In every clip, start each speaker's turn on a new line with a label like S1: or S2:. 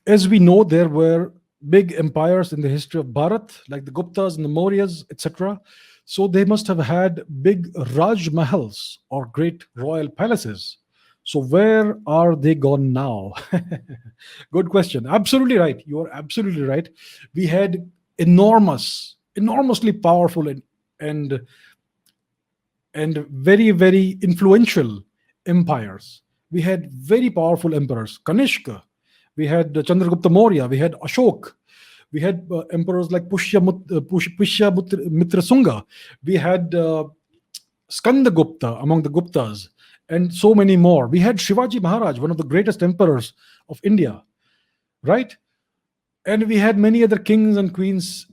S1: As we know, there were big empires in the history of Bharat, like the Guptas and the Mauryas, etc. So they must have had big Raj Mahals or great royal palaces. So where are they gone now? Good question. Absolutely right. You are absolutely right. We had enormously powerful and and very, very influential empires. We had very powerful emperors, Kanishka. We had Chandragupta Maurya. We had Ashok. We had emperors like Mitra Sunga. We had Skanda Gupta among the Guptas, and so many more. We had Shivaji Maharaj, one of the greatest emperors of India, right? And we had many other kings and queens,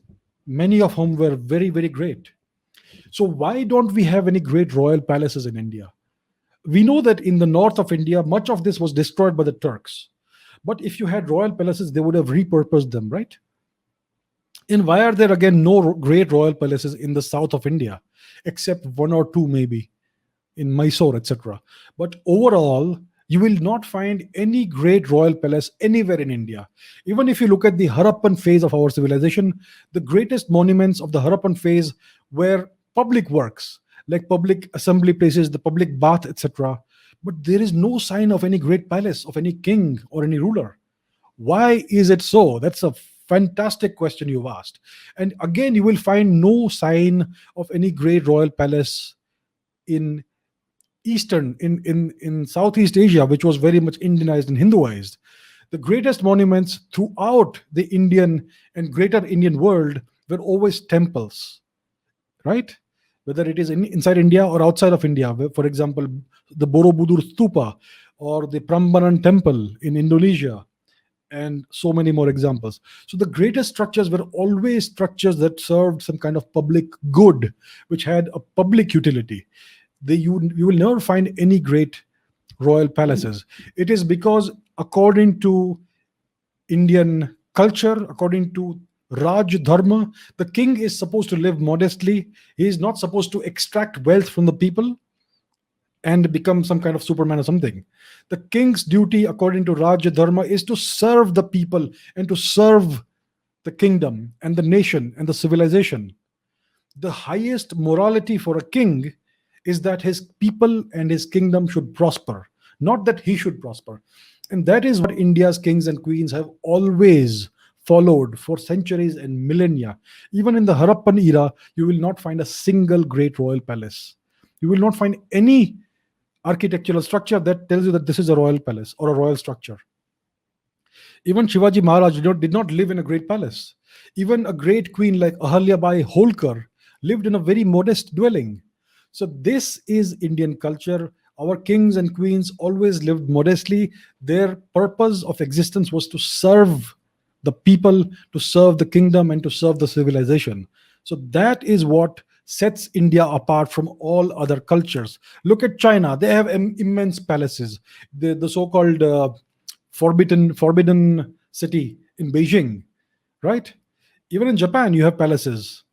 S1: many of whom were very, very great. So why don't we have any great royal palaces in India? We know that in the north of India, much of this was destroyed by the Turks. But if you had royal palaces, they would have repurposed them, right? And why are there again no great royal palaces in the south of India, except one or two maybe in Mysore, etc.? But overall, you will not find any great royal palace anywhere in India. Even if you look at the Harappan phase of our civilization, the greatest monuments of the Harappan phase were public works, like public assembly places, the public bath, etc. But there is no sign of any great palace, of any king or any ruler. Why is it so? That's a fantastic question you've asked. And again, you will find no sign of any great royal palace in in Southeast Asia, which was very much Indianized and Hinduized. The greatest monuments throughout the Indian and greater Indian world were always temples, right? Whether it is inside India or outside of India. For example, the Borobudur Stupa or the Prambanan Temple in Indonesia, and so many more examples. So the greatest structures were always structures that served some kind of public good, which had a public utility. You will never find any great royal palaces. It is because, according to Indian culture, according to Raj Dharma, the king is supposed to live modestly. He is not supposed to extract wealth from the people and become some kind of superman or something. The king's duty, according to Raj Dharma, is to serve the people and to serve the kingdom and the nation and the civilization. The highest morality for a king is that his people and his kingdom should prosper, not that he should prosper. And that is what India's kings and queens have always followed for centuries and millennia. Even in the Harappan era, you will not find a single great royal palace. You will not find any architectural structure that tells you that this is a royal palace or a royal structure. Even Shivaji Maharaj did not live in a great palace. Even a great queen like Ahalyabai Holkar lived in a very modest dwelling. So, this is Indian culture. Our kings and queens always lived modestly. Their purpose of existence was to serve the people, to serve the kingdom, and to serve the civilization. So, that is what sets India apart from all other cultures. Look at China. They have immense palaces. The so-called forbidden city in Beijing, right? Even in Japan, you have palaces,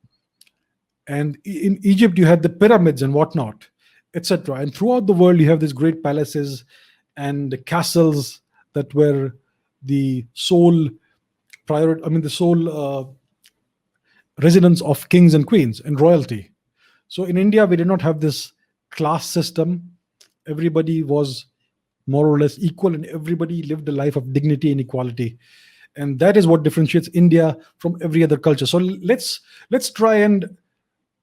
S1: and in Egypt, you had the pyramids and whatnot, etc. And throughout the world, you have these great palaces and castles that were the sole the sole residence of kings and queens and royalty. So in India, we did not have this class system. Everybody was more or less equal, and everybody lived a life of dignity and equality. And that is what differentiates India from every other culture. So let's try and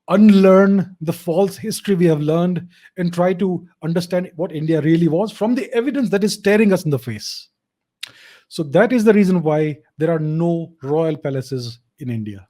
S1: unlearn the false history we have learned and try to understand what India really was from the evidence that is staring us in the face. So that is the reason why there are no royal palaces in India.